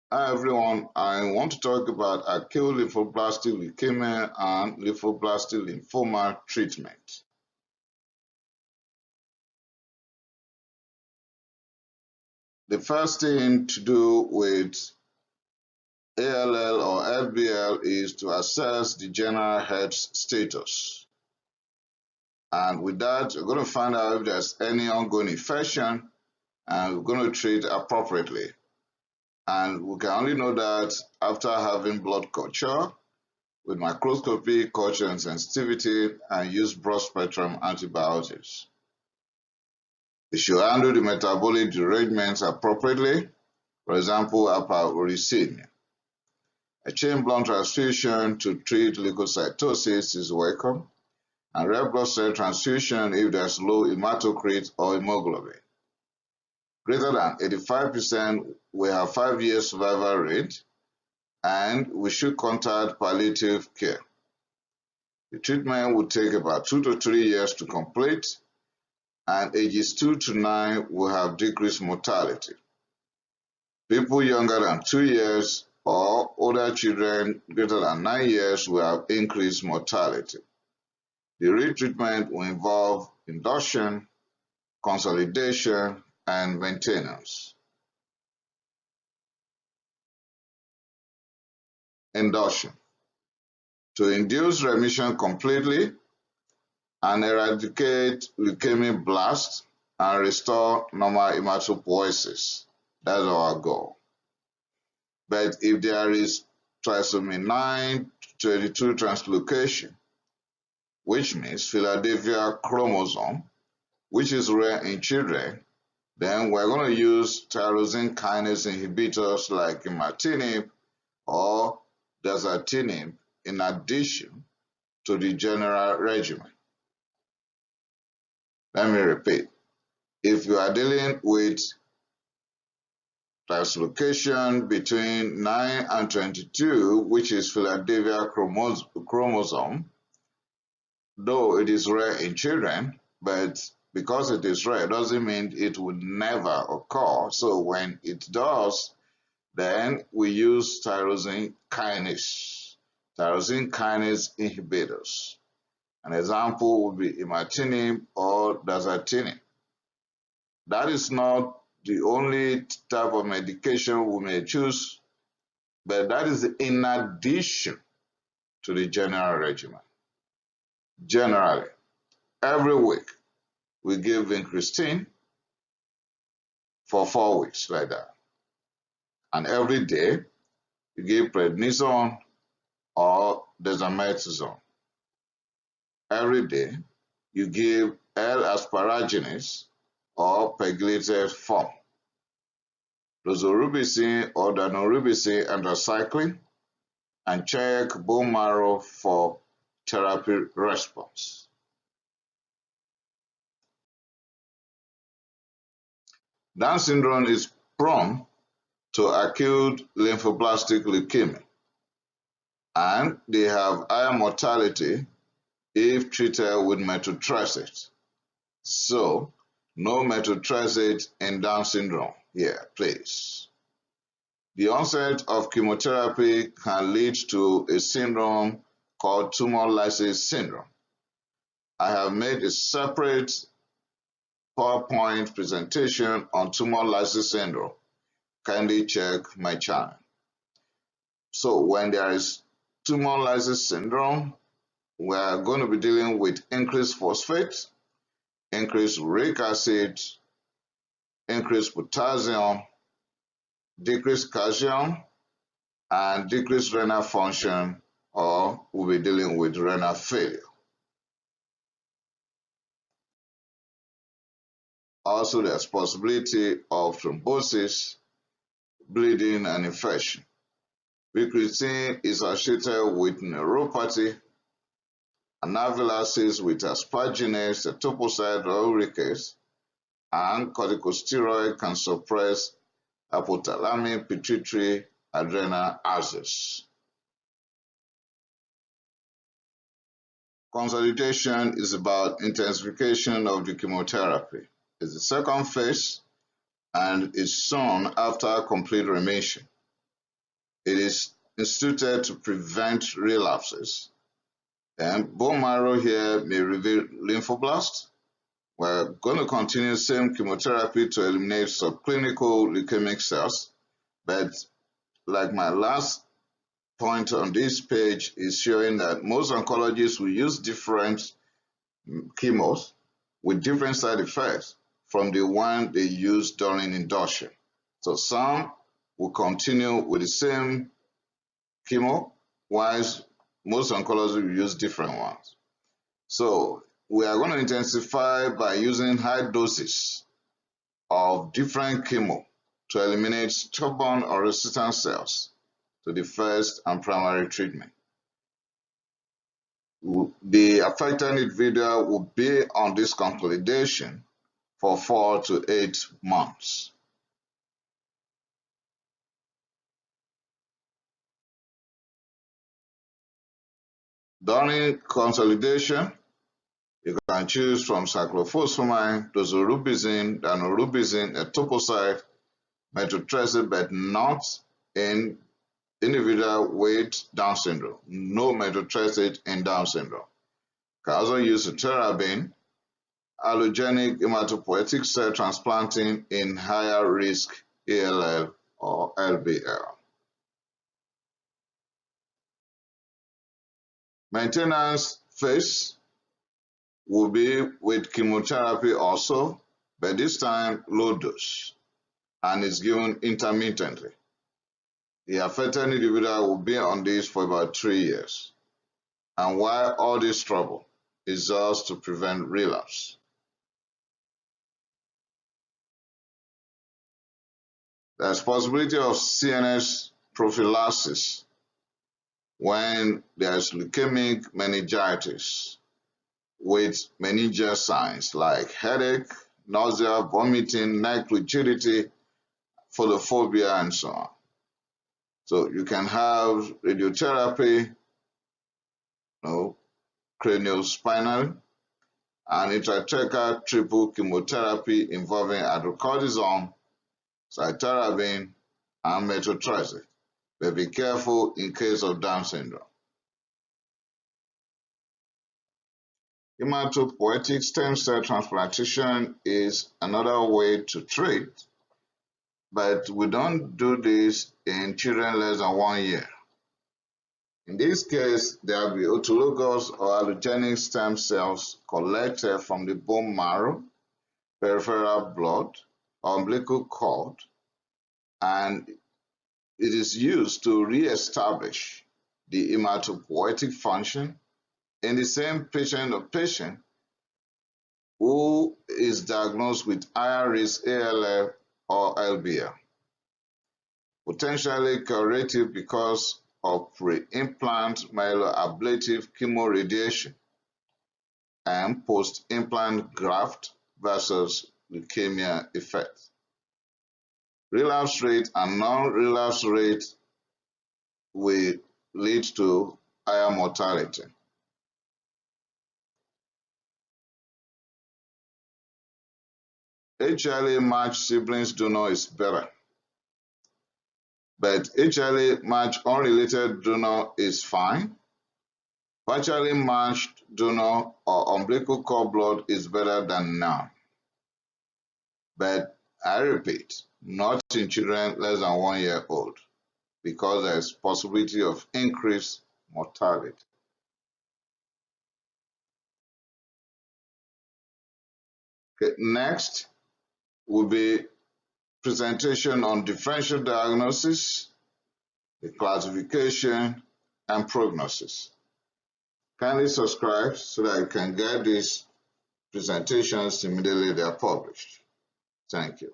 Hi everyone, I want to talk about acute lymphoblastic leukemia and lymphoblastic lymphoma treatment. The first thing to do with ALL or LBL is to assess the general health status. And with that, we're going to find out if there's any ongoing infection and we're going to treat appropriately. And we can only know that after having blood culture with microscopy, culture and sensitivity, and use broad spectrum antibiotics. We should handle the metabolic derangements appropriately, for example, hyperuricemia. A chain blood transfusion to treat leukocytosis is welcome, and red blood cell transfusion if there's low hematocrit or hemoglobin. Greater than 85% will have 5-year survival rate, and we should contact palliative care. The treatment will take about 2 to 3 years to complete, and ages 2 to 9 will have decreased mortality. People younger than 2 years or older children greater than 9 years will have increased mortality. The retreatment will involve induction, consolidation, and maintenance. Induction. To induce remission completely and eradicate leukemic blast and restore normal hematopoiesis. That's our goal. But if there is trisomy 922 translocation, which means Philadelphia chromosome, which is rare in children, then we're going to use tyrosine kinase inhibitors like Imatinib or Dasatinib in addition to the general regimen. Let me repeat. If you are dealing with translocation between 9 and 22, which is Philadelphia chromosome, though it is rare in children, but because it is rare doesn't mean it would never occur. So when it does, then we use tyrosine kinase inhibitors. An example would be Imatinib or Dasatinib. That is not the only type of medication we may choose, but that is in addition to the general regimen. Generally, every week we give vincristine for 4 weeks like that. And every day you give prednisone or dexamethasone. Every day you give L-asparaginase or pegylated form, doxorubicin or daunorubicin anthracycline, and check bone marrow for therapy response. Down syndrome is prone to acute lymphoblastic leukemia, and they have higher mortality if treated with methotrexate. So, no methotrexate in Down syndrome here, please. The onset of chemotherapy can lead to a syndrome called tumor lysis syndrome. I have made a separate PowerPoint presentation on tumor lysis syndrome. Kindly check my channel. So when there is tumor lysis syndrome, we are going to be dealing with increased phosphate, increased uric acid, increased potassium, decreased calcium, and decreased renal function, or we'll be dealing with renal failure. Also, there's possibility of thrombosis, bleeding, and infection. Vincristine is associated with neuropathy, anaphylaxis with asparaginase, etoposide or uricase, and corticosteroid can suppress hypothalamic pituitary adrenal axis. Consolidation is about intensification of the chemotherapy. It's the second phase and is soon after complete remission. It is instituted to prevent relapses. And bone marrow here may reveal lymphoblasts. We're going to continue same chemotherapy to eliminate subclinical leukemic cells, but like my last point on this page is showing that most oncologists will use different chemos with different side effects from the one they use during induction. So some will continue with the same chemo, whilst most oncologists will use different ones. So we are going to intensify by using high doses of different chemo to eliminate stubborn or resistant cells to the first and primary treatment. The affected individual will be on this consolidation for 4 to 8 months. During consolidation, you can choose from cyclophosphamide, doxorubicin, daunorubicin, etoposide, methotrexate, but not in individual with Down syndrome. No methotrexate in Down syndrome. You can also use terabin, allogenic hematopoietic cell transplanting in higher risk ALL or LBL. Maintenance phase will be with chemotherapy also, but this time low dose, and is given intermittently. The affected individual will be on this for about 3 years. And why all this trouble is just to prevent relapse. There's possibility of CNS prophylaxis when there's leukemic meningitis with meningeal signs like headache, nausea, vomiting, neck rigidity, photophobia, and so on. So you can have radiotherapy, craniospinal, and intrathecal triple chemotherapy involving hydrocortisone, cytarabine, and methotrexate. But be careful in case of Down syndrome. Hematopoietic stem cell transplantation is another way to treat, but we don't do this in children less than 1 year. In this case, there will be autologous or allogenic stem cells collected from the bone marrow, peripheral blood, umbilical cord, and it is used to re-establish the hematopoietic function in the same patient who is diagnosed with higher risk ALL or LBL. Potentially curative because of pre-implant myeloablative chemoradiation and post-implant graft versus leukemia effect. Relapse rate and non-relapse rate will lead to higher mortality. HLA-matched siblings donor is better, but HLA-matched unrelated donor is fine. Partially matched donor or umbilical cord blood is better than none. But I repeat, not in children less than 1 year old, because there is possibility of increased mortality. Okay, next will be presentation on differential diagnosis, the classification, and prognosis. Kindly subscribe so that you can get these presentations immediately they are published. Thank you.